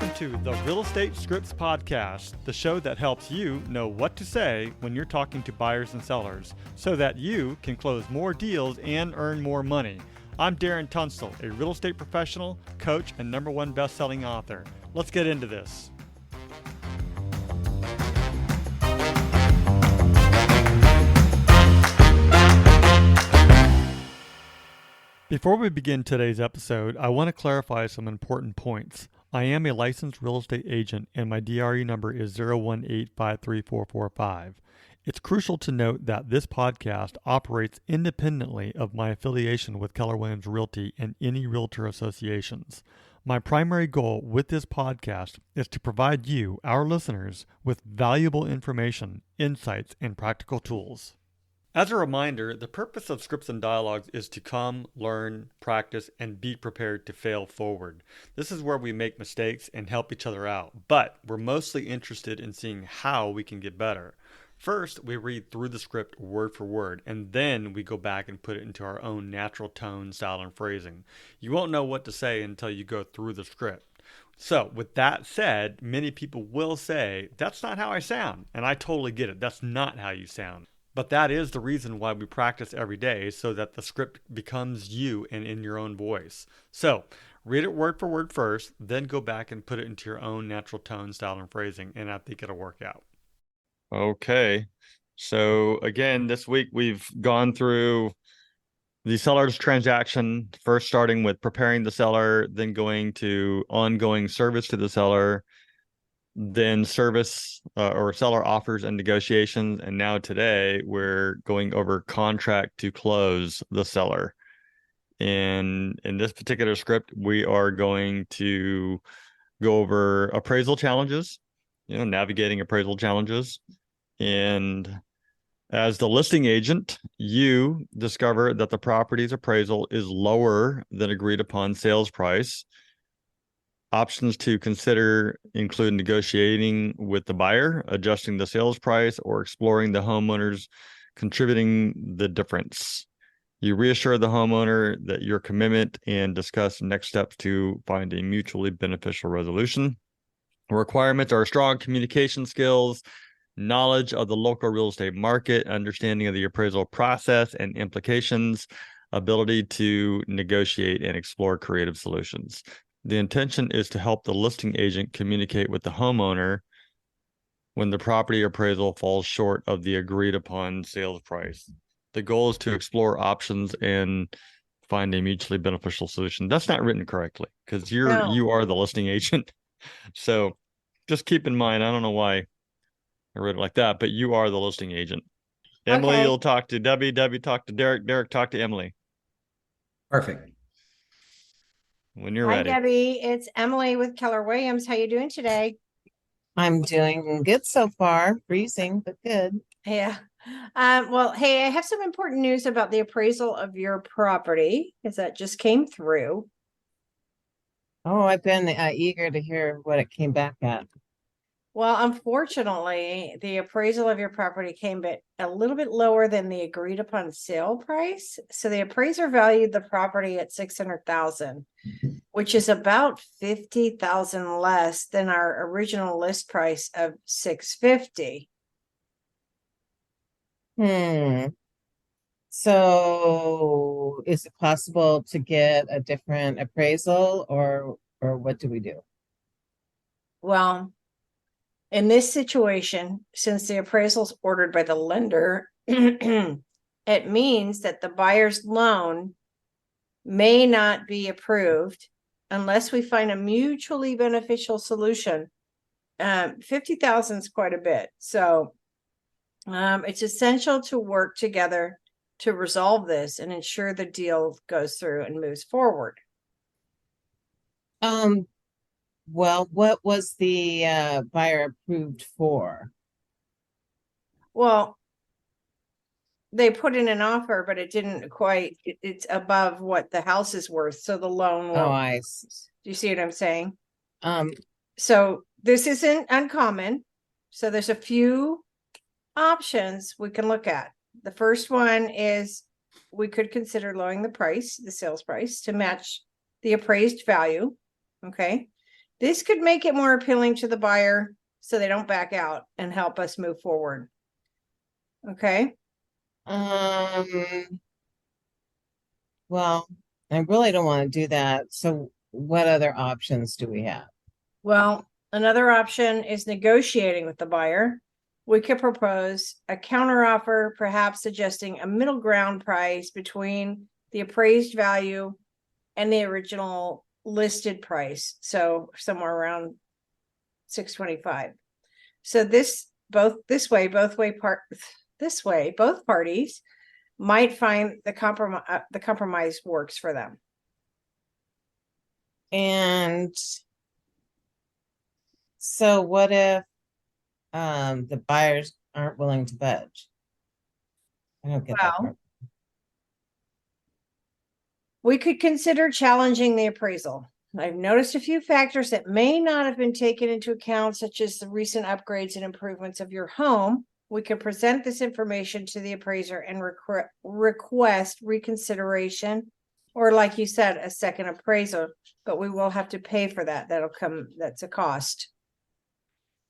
Welcome to the Real Estate Scripts Podcast, the show that helps you know what to say when you're talking to buyers and sellers so that you can close more deals and earn more money. I'm Darren Tunstall, a real estate professional, coach, and #1 best-selling author. Let's get into this. Before we begin today's episode, I want to clarify some important points. I am a licensed real estate agent and my DRE number is 018534445. It's crucial to note that this podcast operates independently of my affiliation with Keller Williams Realty and any realtor associations. My primary goal with this podcast is to provide you, our listeners, with valuable information, insights, and practical tools. As a reminder, the purpose of Scripts and Dialogues is to come, learn, practice, and be prepared to fail forward. This is where we make mistakes and help each other out, but we're mostly interested in seeing how we can get better. First, we read through the script word for word, and then we go back and put it into our own natural tone, style, and phrasing. You won't know what to say until you go through the script. So, with that said, many people will say, that's not how I sound, and I totally get it. That's not how you sound. But that is the reason why we practice every day, so that the script becomes you and in your own voice. So, read it word for word first, then go back and put it into your own natural tone, style, and phrasing, and I think it'll work out. Okay. So, again, this week we've gone through the seller's transaction, first starting with preparing the seller, then going to ongoing service to the seller, then service or seller offers and negotiations. And now today we're going over contract to close the seller. And in this particular script, we are going to go over appraisal challenges, navigating appraisal challenges. And as the listing agent, you discover that the property's appraisal is lower than agreed upon sales price. Options to consider include negotiating with the buyer, adjusting the sales price, or exploring the homeowners contributing the difference. You reassure the homeowner that your commitment and discuss next steps to find a mutually beneficial resolution. Requirements are strong communication skills, knowledge of the local real estate market, understanding of the appraisal process and implications, ability to negotiate and explore creative solutions. The intention is to help the listing agent communicate with the homeowner when the property appraisal falls short of the agreed upon sales price. The goal is to explore options and find a mutually beneficial solution. That's not written correctly because you are the listing agent. So just keep in mind, I don't know why I wrote it like that, but you are the listing agent. Emily, you'll talk to Debbie. Debbie, talk to Derek. Derek, talk to Emily. Perfect. When you're Hi, ready. Debbie. It's Emily with Keller Williams. How you doing today? I'm doing good so far. Freezing, but good. Yeah. Well, hey, I have some important news about the appraisal of your property because that just came through. Oh, I've been eager to hear what it came back at. Well, unfortunately, the appraisal of your property came a little bit lower than the agreed upon sale price. So the appraiser valued the property at $600,000, which is about $50,000 less than our original list price of $650,000. So is it possible to get a different appraisal or what do we do? Well, in this situation, since the appraisal is ordered by the lender, it means that the buyer's loan may not be approved unless we find a mutually beneficial solution. 50,000 is quite a bit. So it's essential to work together to resolve this and ensure the deal goes through and moves forward. Well, what was the buyer approved for? Well, they put in an offer, but it didn't quite, it's above what the house is worth. So the loan will, I do you see what I'm saying? um So this isn't uncommon. So there's a few options we can look at. The first one is we could consider lowering the price, the sales price, to match the appraised value. Okay. This could make it more appealing to the buyer so they don't back out and help us move forward. Okay. Well, I really don't want to do that. So what other options do we have? Well, another option is negotiating with the buyer. We could propose a counteroffer, perhaps suggesting a middle ground price between the appraised value and the original listed price. So somewhere around 625. So both parties might find the compromise works for them. And so what if the buyers aren't willing to budge? I don't get that part. We could consider challenging the appraisal. I've noticed a few factors that may not have been taken into account, such as the recent upgrades and improvements of your home. We could present this information to the appraiser and request reconsideration, or like you said, a second appraisal, but we will have to pay for that. That's a cost.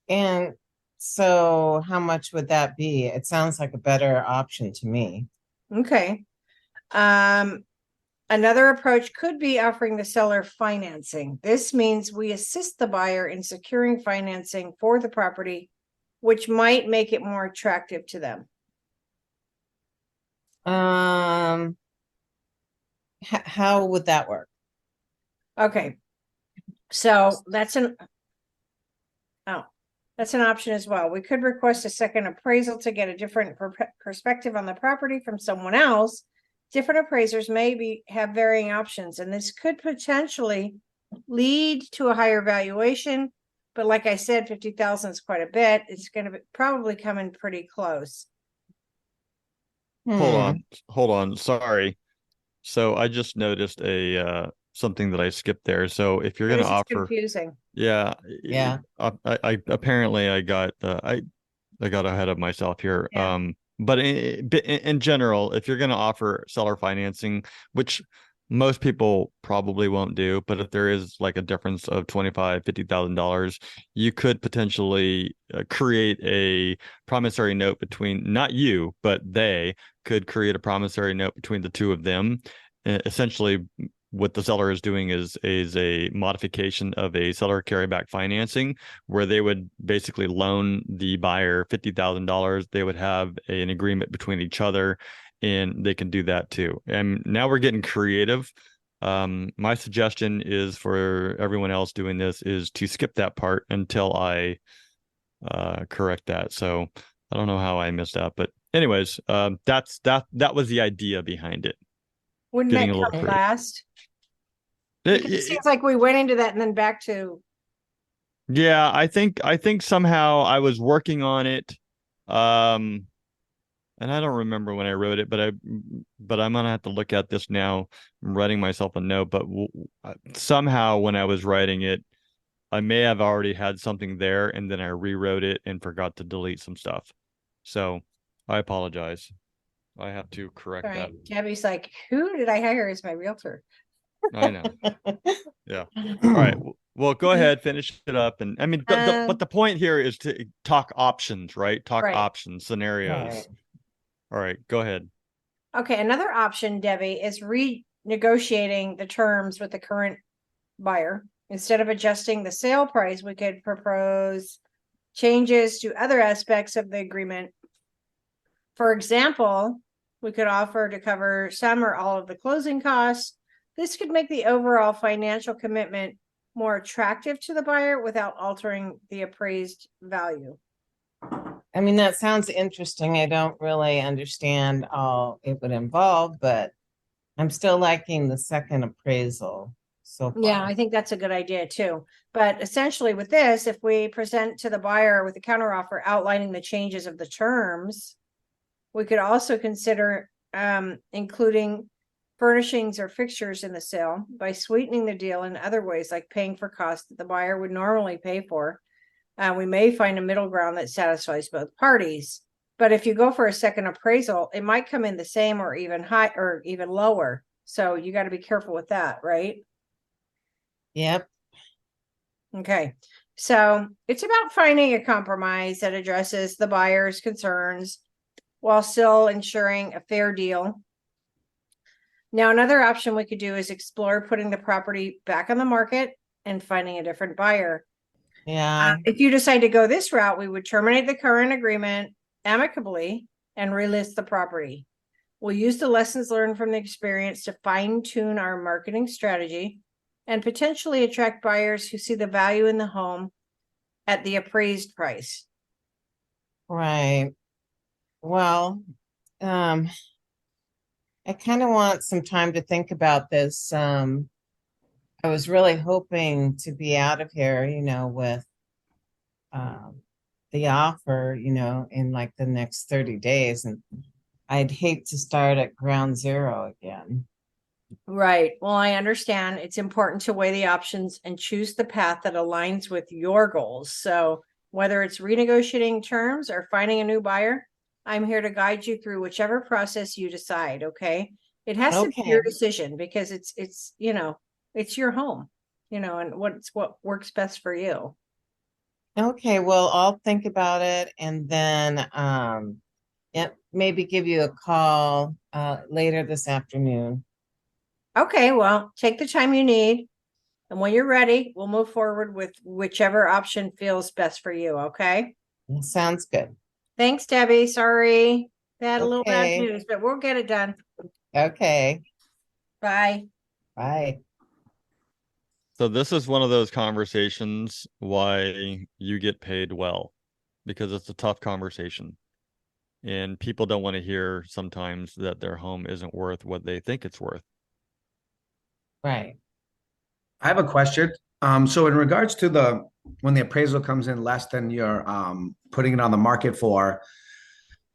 And so how much would that be? It sounds like a better option to me. Okay. Another approach could be offering the seller financing. This means we assist the buyer in securing financing for the property, which might make it more attractive to them. How would that work? Okay. So that's an option as well. We could request a second appraisal to get a different perspective on the property from someone else. Different appraisers may have varying options, and this could potentially lead to a higher valuation. But like I said, 50,000 is quite a bit. It's going to probably come in pretty close. Hold on. Sorry. So I just noticed something that I skipped there. So if you're going to offer, confusing. Yeah. I apparently I got ahead of myself here. Yeah. But in general, if you're going to offer seller financing, which most people probably won't do, but if there is like a difference of $50,000, you could potentially create a promissory note between, not you, but they could create a promissory note between the two of them. Essentially, what the seller is doing is a modification of a seller carryback financing, where they would basically loan the buyer $50,000. They would have an agreement between each other, and they can do that too. And now we're getting creative. My suggestion is for everyone else doing this is to skip that part until I correct that. So I don't know how I missed that, but anyways, that was the idea behind it. Wouldn't Getting that a little come creative. last? It seems like we went into that and then back to. Yeah, I think somehow I was working on it, and I don't remember when I wrote it, but I'm gonna have to look at this now. I'm writing myself a note, but somehow when I was writing it, I may have already had something there, and then I rewrote it and forgot to delete some stuff. So I apologize. I have to correct that. Debbie's like, who did I hire as my realtor? I know. Yeah. All right. Well, go ahead, finish it up. And I mean, but the point here is to talk options, right? Talk options, scenarios. All right, go ahead. Okay. Another option, Debbie, is renegotiating the terms with the current buyer. Instead of adjusting the sale price, we could propose changes to other aspects of the agreement. For example, we could offer to cover some or all of the closing costs. This could make the overall financial commitment more attractive to the buyer without altering the appraised value. I mean, that sounds interesting. I don't really understand all it would involve, but I'm still liking the second appraisal so far. Yeah, I think that's a good idea too. But essentially with this, if we present to the buyer with a counteroffer outlining the changes of the terms, we could also consider including furnishings or fixtures in the sale by sweetening the deal in other ways, like paying for costs that the buyer would normally pay for. We may find a middle ground that satisfies both parties. But if you go for a second appraisal, it might come in the same or even high or even lower. So you got to be careful with that, right? Yep. Okay. So it's about finding a compromise that addresses the buyer's concerns while still ensuring a fair deal. Now, another option we could do is explore putting the property back on the market and finding a different buyer. Yeah. If you decide to go this route, we would terminate the current agreement amicably and relist the property. We'll use the lessons learned from the experience to fine-tune our marketing strategy and potentially attract buyers who see the value in the home at the appraised price. Right. Well, I kind of want some time to think about this. I was really hoping to be out of here, with the offer, in like the next 30 days. And I'd hate to start at ground zero again. Right. Well, I understand it's important to weigh the options and choose the path that aligns with your goals. So whether it's renegotiating terms or finding a new buyer, I'm here to guide you through whichever process you decide. Okay. It has to be your Okay. decision because it's it's your home, and what works best for you. Okay, well, I'll think about it and then maybe give you a call later this afternoon. Okay. Well, take the time you need. And when you're ready, we'll move forward with whichever option feels best for you. Okay. Sounds good. Thanks, Debbie. Sorry. Had a little bad Okay. news, but we'll get it done. Okay. Bye. Bye. So this is one of those conversations why you get paid well, because it's a tough conversation. And people don't want to hear sometimes that their home isn't worth what they think it's worth. Right. I have a question. So in regards to when the appraisal comes in less than you're putting it on the market for,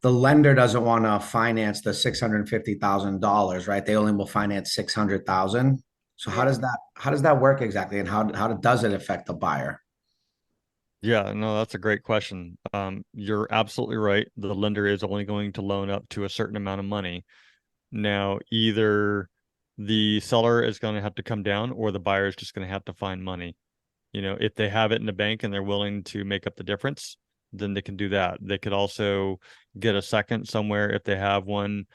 the lender doesn't want to finance the $650,000, right? They only will finance 600,000. So Yeah. how does that work exactly, and how does it affect the buyer? Yeah, no, that's a great question. You're absolutely right. The lender is only going to loan up to a certain amount of money. Now, either the seller is going to have to come down or the buyer is just going to have to find money. If they have it in the bank and they're willing to make up the difference, then they can do that. They could also get a second somewhere if they have one.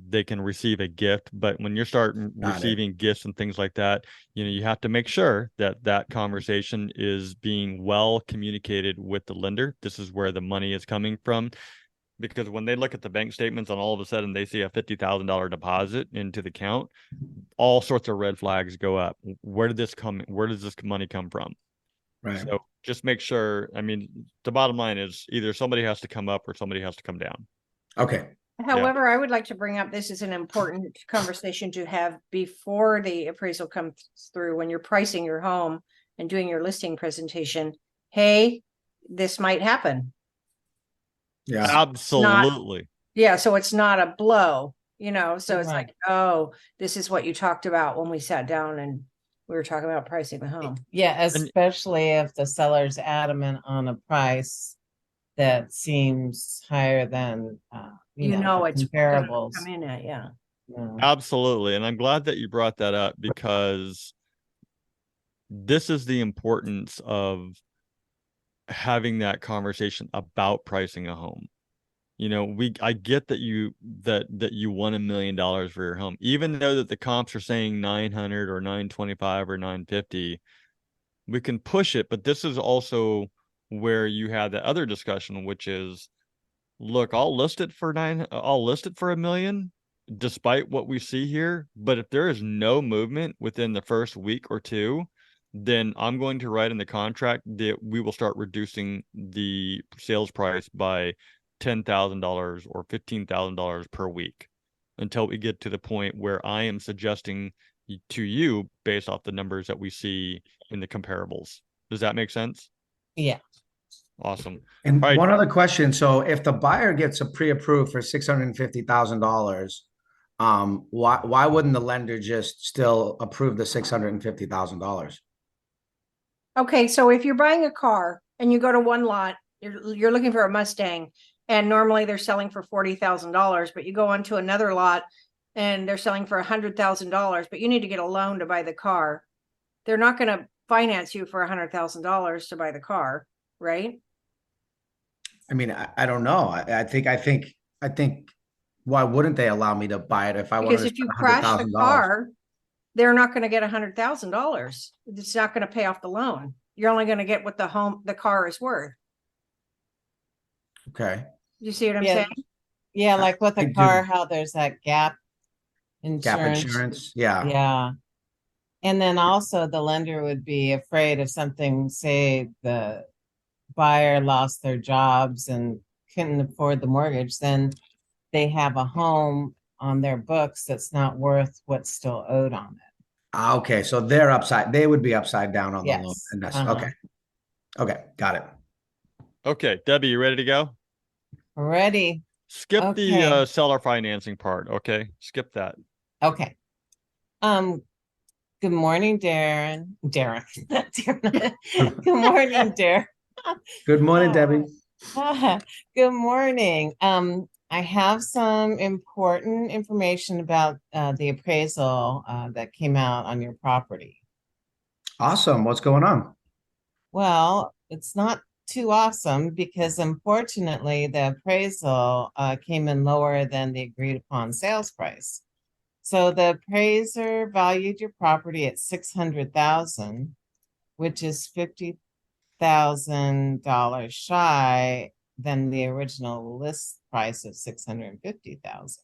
They can receive a gift, but when you're starting Got it. receiving gifts and things like that, you have to make sure that that conversation is being well communicated with the lender. This is where the money is coming from. Because when they look at the bank statements and all of a sudden they see a $50,000 deposit into the account, all sorts of red flags go up. Where does this money come from? Right. So just make sure. I mean, the bottom line is either somebody has to come up or somebody has to come down. Okay. However, I would like to bring up this is an important conversation to have before the appraisal comes through when you're pricing your home and doing your listing presentation. Hey, this might happen. Yeah. Absolutely. Yeah. So it's not a blow, so it's Right. like, oh, this is what you talked about when we sat down and we were talking about pricing the home. Yeah, especially if the seller's adamant on a price that seems higher than the It's gonna comparables. come in at, yeah. Yeah. Absolutely. And I'm glad that you brought that up, because this is the importance of having that conversation about pricing a home. I get that you won $1 million for your home, even though that the comps are saying 900 or 925 or 950. We can push it, but this is also where you had that other discussion, which is, look, I'll list it for $1 million, despite what we see here. But if there is no movement within the first week or two, then I'm going to write in the contract that we will start reducing the sales price by $10,000 or $15,000 per week until we get to the point where I am suggesting to you based off the numbers that we see in the comparables. Does that make sense? Yeah. Awesome. And All right. one other question. So if the buyer gets a pre-approved for $650,000, why wouldn't the lender just still approve the $650,000? Okay, so if you're buying a car and you go to one lot, you're looking for a Mustang, and normally they're selling for $40,000, but you go onto another lot and they're selling for $100,000, but you need to get a loan to buy the car. They're not going to finance you for $100,000 to buy the car, right? I mean, I don't know. I think why wouldn't they allow me to buy it if I wanted Because to if you spend a hundred crash the thousand dollars? car, they're not going to get $100,000. It's not going to pay off the loan. You're only going to get what the car is worth. Okay. You see what I'm Yeah. saying? Yeah, like with I a do. car, how there's that gap Gap insurance. insurance. Yeah. Yeah. And then also the lender would be afraid if something, say the buyer lost their jobs and couldn't afford the mortgage, then they have a home on their books that's not worth what's still owed on it. Okay. So they would be upside down on the loan. Yes. And that's Uh-huh. okay. Okay. Got it. Okay, Debbie, you ready to go? Ready. Skip the Okay. seller financing part. Okay, skip that. Okay. Good morning, Darren. Derek. Not Darren. Good morning, Derek. Good morning, Debbie. Good morning. I have some important information about the appraisal that came out on your property. Awesome. What's going on? Well, it's not too awesome because unfortunately the appraisal came in lower than the agreed upon sales price. So the appraiser valued your property at 600,000, which is $50,000 shy than the original list price of 650,000.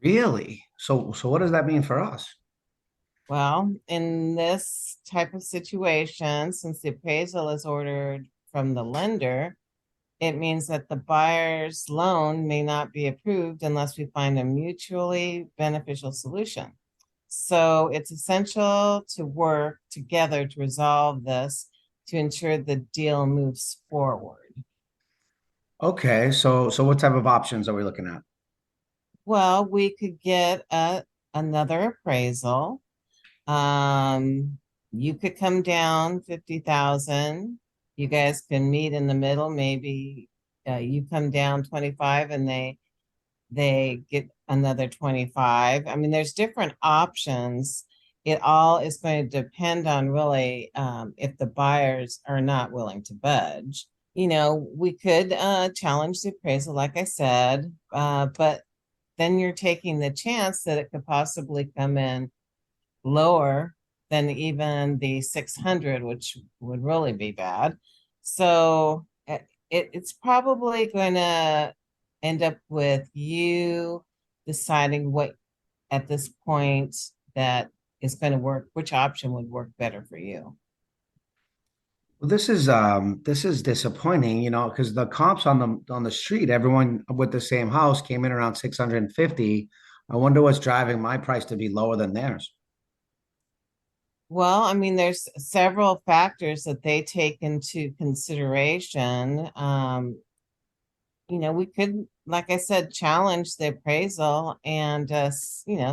Really? So what does that mean for us? Well, in this type of situation, since the appraisal is ordered from the lender, it means that the buyer's loan may not be approved unless we find a mutually beneficial solution. So it's essential to work together to resolve this to ensure the deal moves forward. Okay. So what type of options are we looking at? Well, we could get another appraisal. You could come down 50,000. You guys can meet in the middle. Maybe you come down 25 and they get another 25. I mean, there's different options. It all is going to depend on really if the buyers are not willing to budge. You know, we could challenge the appraisal, like I said, but then you're taking the chance that it could possibly come in lower than even the 600, which would really be bad. So it's probably going to end up with you deciding what at this point that is going to work, which option would work better for you. Well, this is disappointing, because the comps on the street, everyone with the same house came in around 650. I wonder what's driving my price to be lower than theirs. Well, I mean, there's several factors that they take into consideration. We could, like I said, challenge the appraisal and,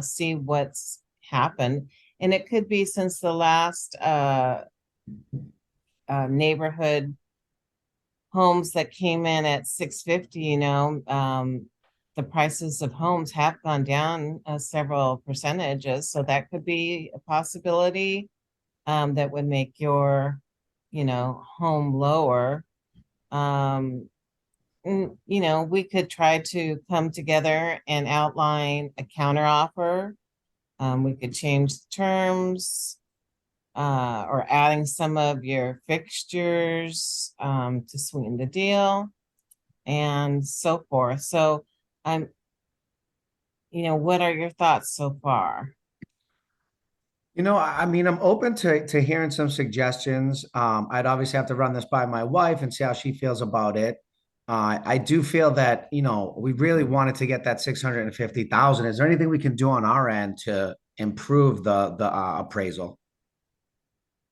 see what's happened. And it could be since the last neighborhood homes that came in at 650, the prices of homes have gone down several percentages. So that could be a possibility that would make your, home lower. We could try to come together and outline a counter offer. We could change the terms or adding some of your fixtures to sweeten the deal and so forth. So what are your thoughts so far? I mean, I'm open to hearing some suggestions. I'd obviously have to run this by my wife and see how she feels about it. I do feel that, we really wanted to get that 650,000. Is there anything we can do on our end to improve the appraisal?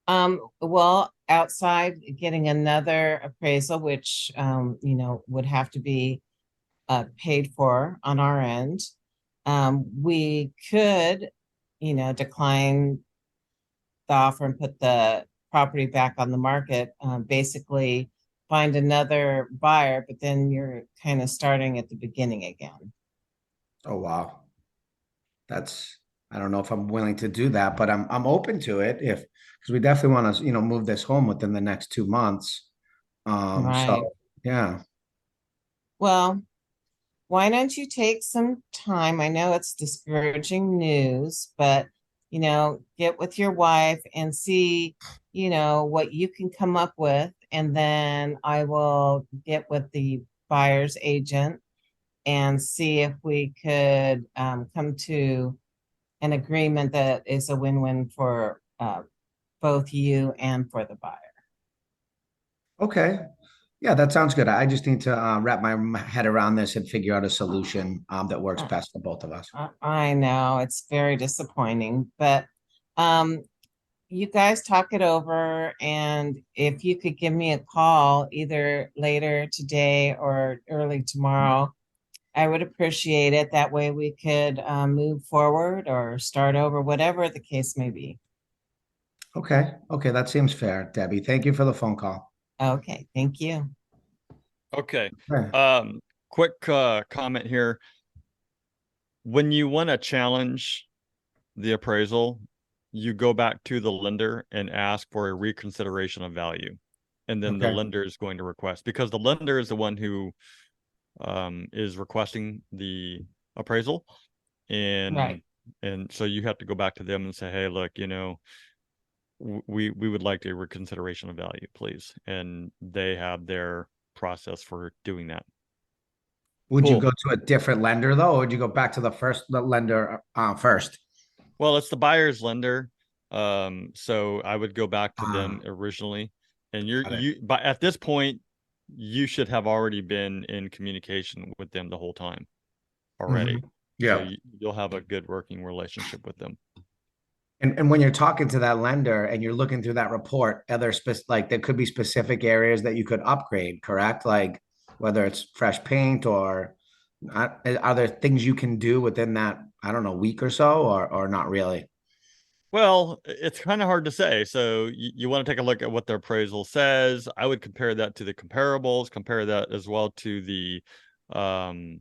Well, outside getting another appraisal, which would have to be paid for on our end, we could, decline the offer and put the property back on the market. Basically, find another buyer, but then you're kind of starting at the beginning again. Oh, wow. That's I don't know if I'm willing to do that, but I'm open to it if because we definitely want to, move this home within the next 2 months. Right. So yeah. Well, why don't you take some time? I know it's discouraging news, but get with your wife and see, what you can come up with, and then I will get with the buyer's agent and see if we could come to an agreement that is a win-win for both you and for the buyer. Okay. Yeah, that sounds good. I just need to wrap my head around this and figure out a solution that works Uh, best for both of us. I know it's very disappointing, but um, you guys talk it over, and if you could give me a call either later today or early tomorrow, I would appreciate it. That way we could move forward or start over, whatever the case may be. Okay. Okay, that seems fair, Debbie. Thank you for the phone call. Okay, thank you. Okay. Okay. Quick comment here. When you want to challenge the appraisal, you go back to the lender and ask for a reconsideration of value. And then the Okay. lender is going to request, because the lender is the one who is requesting the appraisal. Right. And so you have to go back to them and say, hey, look, we would like a reconsideration of value, please. And they have their process for doing that. Would you Cool. go to a different lender though, or would you go back to the lender first? Well, it's the buyer's lender. So I would go back to them Ah, originally. And got it. but at this point, you should have already been in communication with them the whole time already. So Yeah. you'll have a good working relationship with them. And when you're talking to that lender and you're looking through that report, are there like there could be specific areas that you could upgrade, correct? Like whether it's fresh paint or are there things you can do within that, I don't know, week or so, or not really? Well, it's kind of hard to say. So you want to take a look at what their appraisal says. I would compare that to the comparables, compare that as well to the um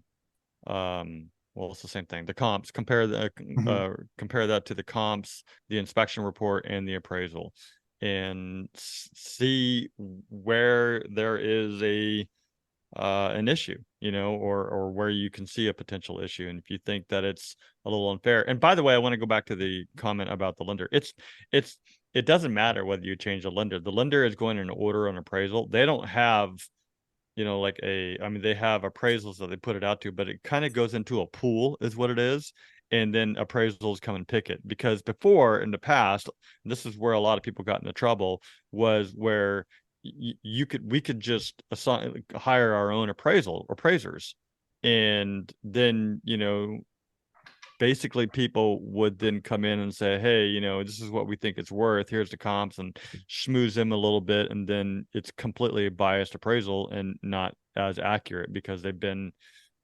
well, it's the same thing. The comps, Mhm. compare that to the comps, the inspection report, and the appraisal, and see where there is an issue, or where you can see a potential issue. And if you think that it's a little unfair. And by the way, I want to go back to the comment about the lender. It doesn't matter whether you change the lender. The lender is going to order an appraisal. They don't have, I mean, they have appraisals that they put it out to, but it kind of goes into a pool is what it is. And then appraisals come and pick it, because before, in the past, this is where a lot of people got into trouble, was where we could just hire our own appraisers. And then, basically people would then come in and say, hey, this is what we think it's worth. Here's the comps, and schmooze them a little bit. And then it's completely a biased appraisal and not as accurate because they've been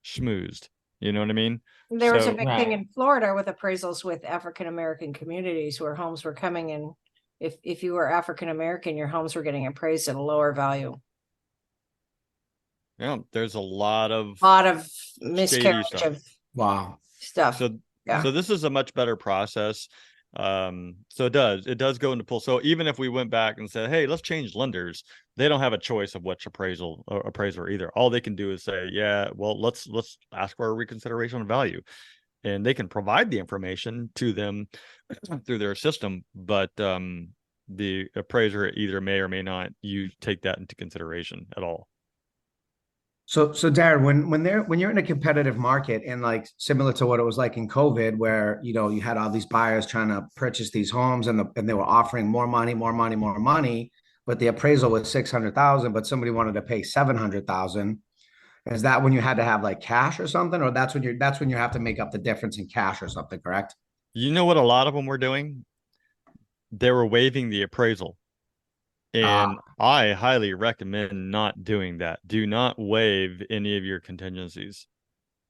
schmoozed. You know what I mean? There was a So, big thing Right. in Florida with appraisals with African American communities where homes were coming in. If you were African American, your homes were getting appraised at a lower value. yeah, there's a lot of A lot of shady miscarriage stuff. of Wow. stuff. So, Yeah. so this is a much better process. So it does go into pool. So even if we went back and said, hey, let's change lenders, they don't have a choice of which appraiser either. All they can do is say, yeah, well, let's ask for a reconsideration of value, and they can provide the information to them through their system. But the appraiser either may or may not you take that into consideration at all. So Darren, when you're in a competitive market and like similar to what it was like in COVID, where you had all these buyers trying to purchase these homes and they were offering more money, more money, more money, but the appraisal was 600,000, but somebody wanted to pay 700,000. Is that when you had to have like cash or something, or that's when you have to make up the difference in cash or something, correct? You know what a lot of them were doing? They were waiving the appraisal. And I highly recommend not doing that. Do not waive any of your contingencies.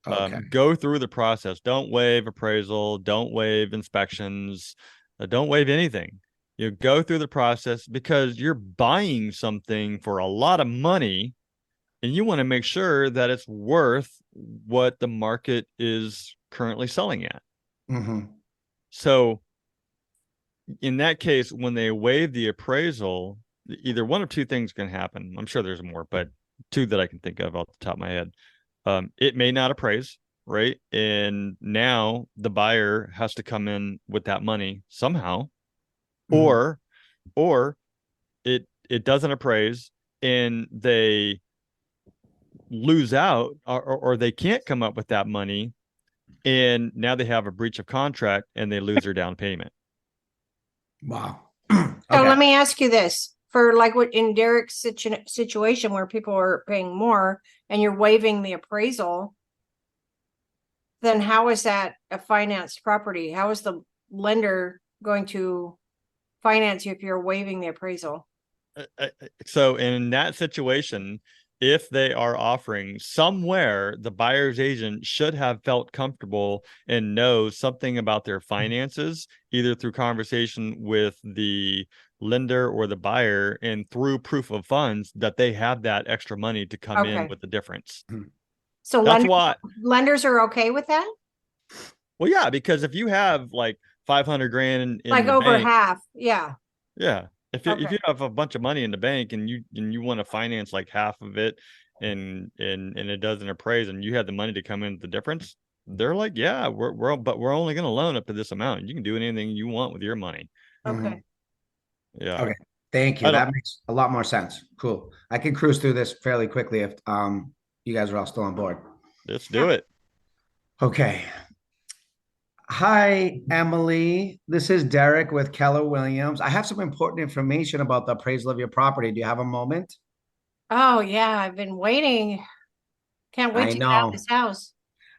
Okay. Go through the process. Don't waive appraisal. Don't waive inspections. Don't waive anything. You go through the process because you're buying something for a lot of money, and you want to make sure that it's worth what the market is currently selling at. Mm-hmm. So in that case, when they waive the appraisal, either one of two things can happen. I'm sure there's more, but two that I can think of off the top of my head. It may not appraise, right? And now the buyer has to come in with that money somehow, or it doesn't appraise and they lose out, or they can't come up with that money, and now they have a breach of contract and they lose their down payment. Wow. So Okay. let me ask you this, for like what in Derek's situation where people are paying more and you're waiving the appraisal, then how is that a financed property? How is the lender going to finance you if you're waiving the appraisal? So in that situation, if they are offering somewhere, the buyer's agent should have felt comfortable and know something about their finances, either through conversation with the lender or the buyer, and through proof of funds that they have that extra money to come in Okay. with the difference. So That's why. lenders are okay with that? Well, yeah, because if you have like 500 grand in Like the over bank, half, yeah. yeah. If you Okay. have a bunch of money in the bank and you want to finance like half of it, and it doesn't appraise, and you have the money to come in with the difference, they're like, yeah, we're only going to loan up to this amount. You can do anything you want with your money. Okay. Yeah. Okay. Thank you. I don't. That makes a lot more sense. Cool. I can cruise through this fairly quickly if you guys are all still on board. Let's do it. Okay. Hi, Emily. This is Derek with Keller Williams. I have some important information about the appraisal of your property. Do you have a moment? Oh yeah, I've been waiting. Can't wait I to get out of know. this house.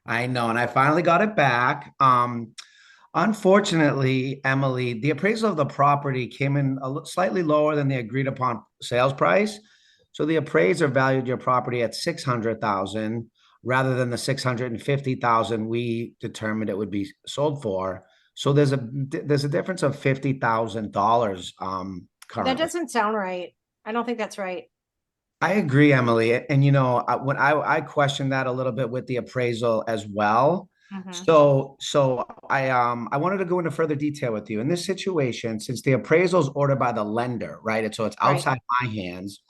I know. And I finally got it back. Unfortunately, Emily, the appraisal of the property came in slightly lower than the agreed upon sales price. So the appraiser valued your property at 600,000 rather than the 650,000 we determined it would be sold for. So there's a difference of $50,000 That currently. doesn't sound right. I don't think that's right. I agree, Emily. And when I questioned that a little bit with the appraisal as well. Mhm. So I wanted to go into further detail with you. In this situation, since the appraisal is ordered by the lender, right? It's Right. outside my hands.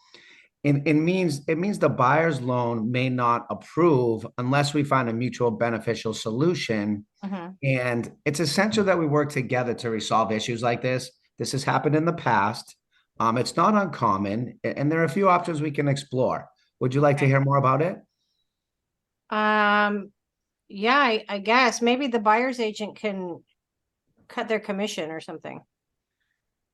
It means the buyer's loan may not approve unless we find a mutual beneficial solution. Mhm. And it's essential that we work together to resolve issues like this. This has happened in the past. It's not uncommon, and there are a few options we can explore. Would you like to Okay. hear more about it? Yeah, I guess maybe the buyer's agent can cut their commission or something.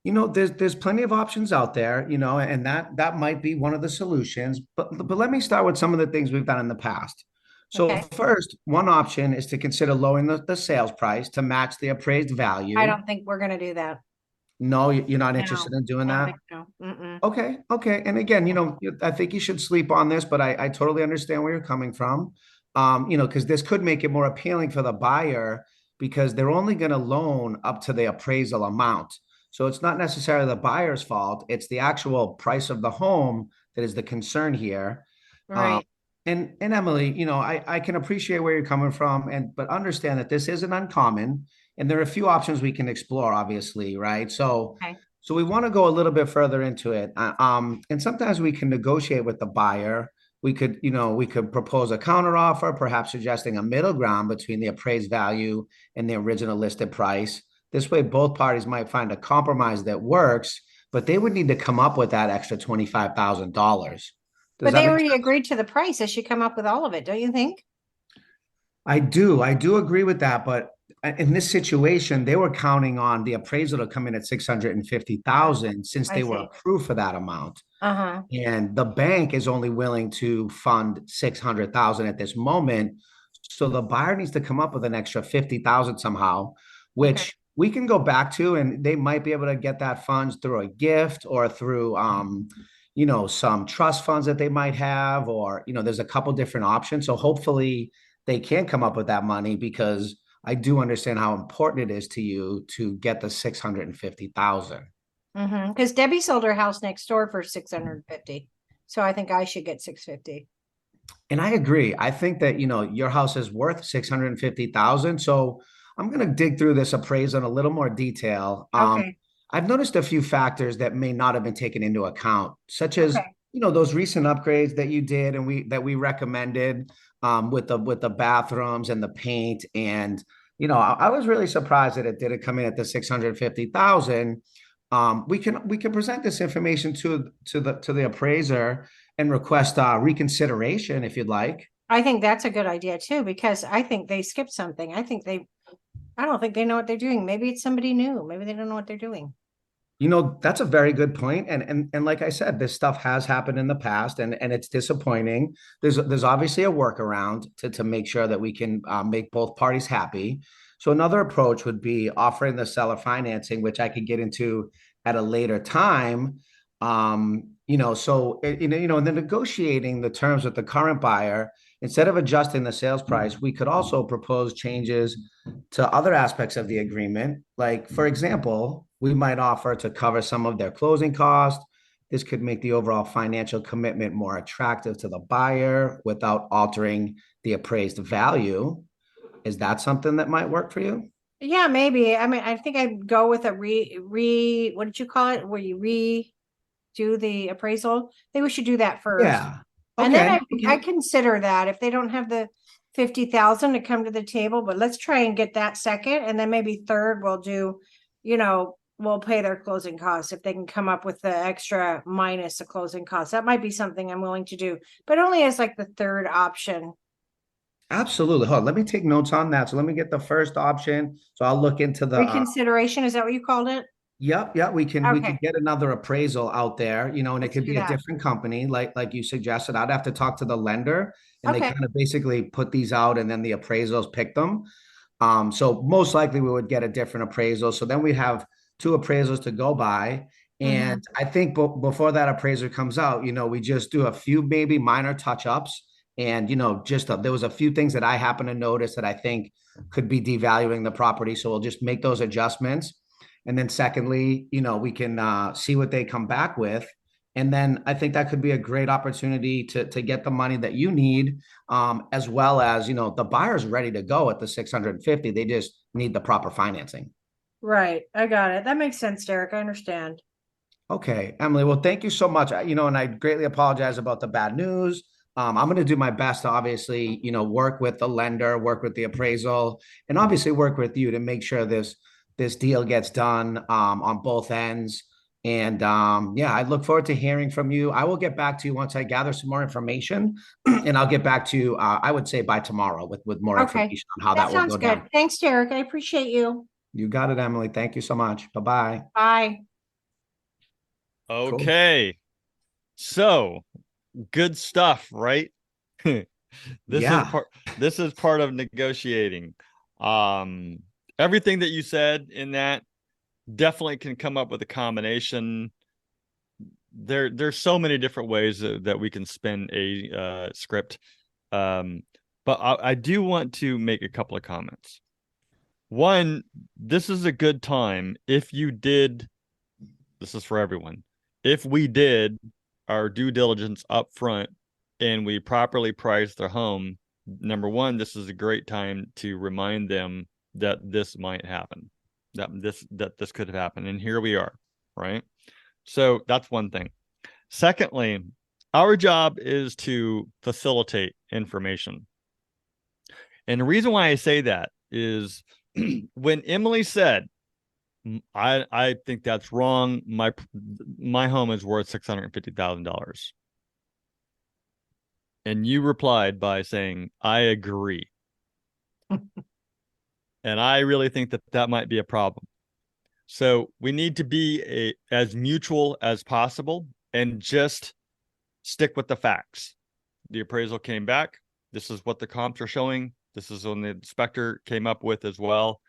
There's plenty of options out there, and that might be one of the solutions. But let me start with some of the things we've done in the past. So Okay. first, one option is to consider lowering the sales price to match the appraised value. I don't think we're gonna do that. No, you're not No, interested in doing I don't that? think so. Mm-mm. Okay. And again, I think you should sleep on this, but I totally understand where you're coming from. Because this could make it more appealing for the buyer because they're only going to loan up to the appraisal amount. So it's not necessarily the buyer's fault. It's the actual price of the home that is the concern here. Um, Right. and Emily, I can appreciate where you're coming from, but understand that this isn't uncommon, and there are a few options we can explore, obviously, right? So Okay. so we want to go a little bit further into it. And sometimes we can negotiate with the buyer. We could propose a counteroffer, perhaps suggesting a middle ground between the appraised value and the original listed price. This way, both parties might find a compromise that works, but they would need to come up with that extra $25,000. Does But that they make already sense? agreed to the price. They should come up with all of it, don't you think? I do agree with that, but in this situation, they were counting on the appraisal to come in at 650,000 since I they were see. approved for that amount. Uh-huh. And the bank is only willing to fund 600,000 at this moment. So the buyer needs to come up with an extra 50,000 somehow, Okay. which we can go back to, and they might be able to get that funds through a gift or through some trust funds that they might have, or there's a couple different options. So hopefully they can come up with that money because I do understand how important it is to you to get the 650,000. Mm-hmm. Because Debbie sold her house next door for 650. So I think I should get 650. And I agree. I think that, your house is worth 650,000. So I'm going to dig through this appraisal in a little more detail. Okay. I've noticed a few factors that may not have been taken into account, such as, Okay. those recent upgrades that you did and we recommended, with the bathrooms and the paint. And, I was really surprised that it didn't come in at the 650,000. We can present this information to the appraiser and request reconsideration if you'd like. I think that's a good idea too, because I think they skipped something. I don't think they know what they're doing. Maybe it's somebody new. Maybe they don't know what they're doing. That's a very good point. And like I said, this stuff has happened in the past, and it's disappointing. There's obviously a workaround to make sure that we can make both parties happy. So another approach would be offering the seller financing, which I could get into at a later time. In the negotiating the terms with the current buyer, instead of adjusting the sales price, we could also propose changes to other aspects of the agreement. Like, for example, we might offer to cover some of their closing costs. This could make the overall financial commitment more attractive to the buyer without altering the appraised value. Is that something that might work for you? Yeah, maybe. I mean, I think I'd go with a what did you call it? Where you redo the appraisal? I think we should do that first. Yeah. And then Okay. I consider that if they don't have the 50,000 to come to the table, but let's try and get that second. And then maybe third, we'll do, we'll pay their closing costs if they can come up with the extra minus the closing costs. That might be something I'm willing to do, but only as like the third option. Absolutely. Hold on, let me take notes on that. So let me get the first option. So I'll look into the Reconsideration, is that what you called it? Yep. We can Okay. get another appraisal out there, and it Let's could do be a that. different company, like you suggested. I'd have to talk to the lender, and they Okay. kind of basically put these out, and then the appraisals pick them. So most likely we would get a different appraisal. So then we have two appraisals to go by. And I think before that appraiser comes out, we just do a few maybe minor touch-ups. And, there was a few things that I happen to notice that I think could be devaluing the property. So we'll just make those adjustments. And then secondly, we can see what they come back with. And then I think that could be a great opportunity to get the money that you need, as well as, the buyer's ready to go at the 650. They just need the proper financing. Right. I got it. That makes sense, Derek. I understand. Okay, Emily. Well, thank you so much. And I greatly apologize about the bad news. I'm going to do my best to obviously, work with the lender, work with the appraisal, and obviously work with you to make sure this deal gets done on both ends. And yeah, I look forward to hearing from you. I will get back to you once I gather some more information, and I'll get back to you. I would say by tomorrow with more Okay. information on how That that will sounds go good. down. Thanks, Derek. I appreciate you. You got it, Emily. Thank you so much. Bye-bye. Bye. Cool. Okay. So good stuff, right? Yeah. This is part of negotiating. Everything that you said in that definitely can come up with a combination. There's so many different ways that we can spin a script. But I do want to make a couple of comments. One, this is a good time if you did, this is for everyone, if we did our due diligence up front and we properly priced their home, number one, this is a great time to remind them that this might happen, that this could have happened. And here we are, right? So that's one thing. Secondly, our job is to facilitate information. And the reason why I say that is when Emily said, I think that's wrong. My home is worth $650,000. And you replied by saying, I agree. And I really think that might be a problem. So we need to be as mutual as possible and just stick with the facts. The appraisal came back. This is what the comps are showing. This is what the inspector came up with as well.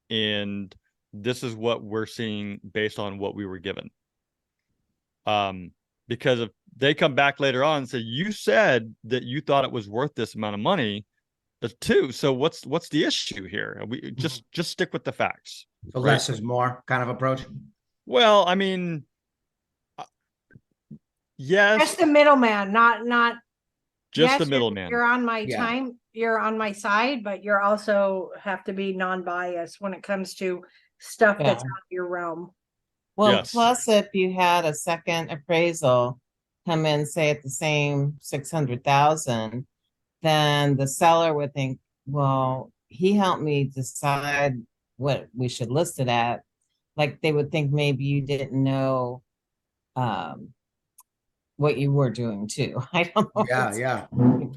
And this is what we're seeing based on what we were given. Because if they come back later on and say, you said that you thought it was worth this amount of money too. So what's the issue here? We just stick with the facts. So right? less is more kind of approach. Well, I mean, yes. Just the middleman, not Just yes, the middleman. You're on my Yeah. time. you're on my side, but you're also have to be non-biased when it comes to stuff Yeah. that's out of your realm. Well, Yes. plus if you had a second appraisal come in, say at the same 600,000, then the seller would think, well, he helped me decide what we should list it at. Like they would think maybe you didn't know what you were doing too. I don't know. Yeah. I Yeah.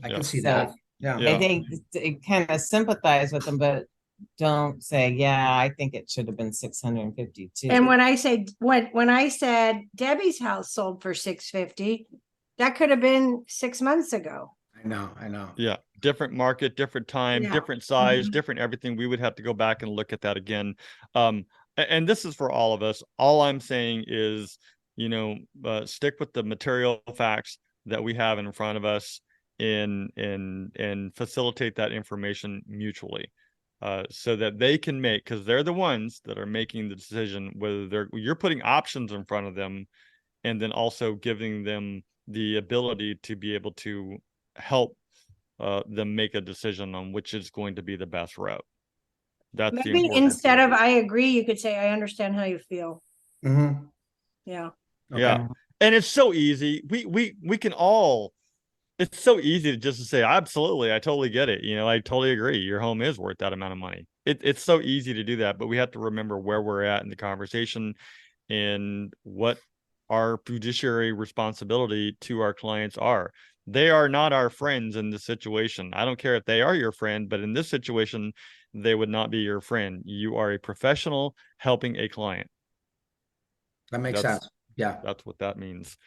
can see So that. Yeah. I Yeah. think it kind of sympathize with them, but don't say, yeah, I think it should have been 652. And when I say when I said Debbie's house sold for 650, that could have been 6 months ago. I know. Yeah. Different market, different time, Yeah. different size, Mhm. different everything. We would have to go back and look at that again. And this is for all of us. All I'm saying is, stick with the material facts that we have in front of us and facilitate that information mutually. So that they can make, because they're the ones that are making the decision whether you're putting options in front of them, and then also giving them the ability to be able to help them make a decision on which is going to be the best route. That's the Maybe important instead part. of I agree, you could say I understand how you feel. Mm-hmm. Yeah. Okay. Yeah. And it's so easy. We can all, it's so easy to just say, absolutely, I totally get it. I totally agree. Your home is worth that amount of money. It's so easy to do that, but we have to remember where we're at in the conversation and what our fiduciary responsibility to our clients are. They are not our friends in this situation. I don't care if they are your friend, but in this situation, they would not be your friend. You are a professional helping a client. That makes sense. Yeah. That's what that means.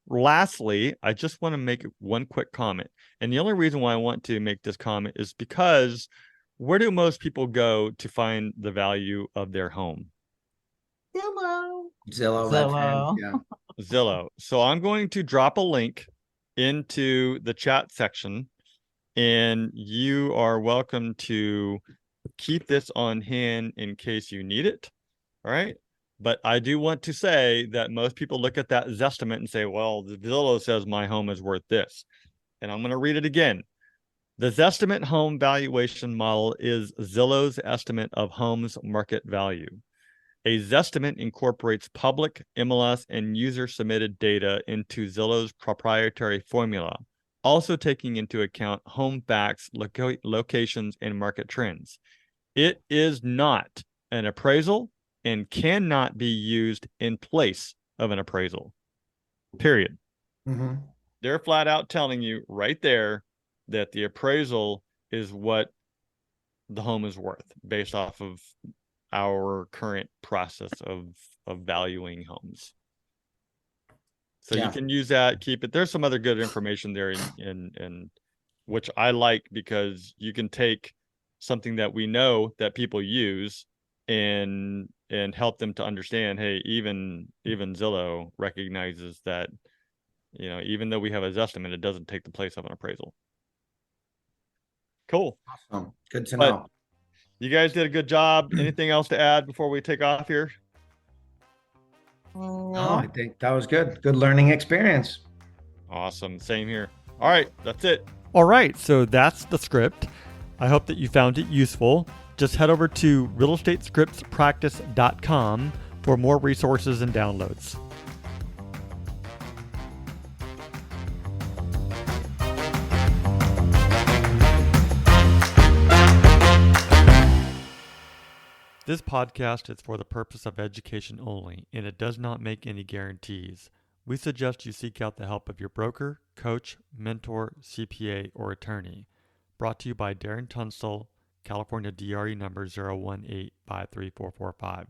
Lastly, I just want to make one quick comment. And the only reason why I want to make this comment is because where do most people go to find the value of their home? Hello. Zillow. Zillow. Yeah. Zillow. So I'm going to drop a link into the chat section, and you are welcome to keep this on hand in case you need it. All right. But I do want to say that most people look at that Zestimate and say, well, the Zillow says my home is worth this. And I'm going to read it again. The Zestimate home valuation model is Zillow's estimate of homes' market value. A Zestimate incorporates public, MLS, and user-submitted data into Zillow's proprietary formula, also taking into account home facts, locations, and market trends. It is not an appraisal and cannot be used in place of an appraisal. Period. Mm-hmm. They're flat out telling you right there that the appraisal is what the home is worth based off of our current process of valuing homes. So Yeah. you can use that, keep it. There's some other good information there in which I like, because you can take something that we know that people use and help them to understand, hey, even Zillow recognizes that, even though we have a Zestimate, it doesn't take the place of an appraisal. Cool. Awesome. Good to But know. you guys did a good job. Anything else to add before we take off here? No, No. I think that was good. Good learning experience. Awesome. Same here. All right. That's it. All right, so that's the script. I hope that you found it useful. Just head over to realestatescriptspractice.com for more resources and downloads. This podcast is for the purpose of education only, and it does not make any guarantees. We suggest you seek out the help of your broker, coach, mentor, CPA, or attorney. Brought to you by Darren Tunstall, California DRE number 018534445.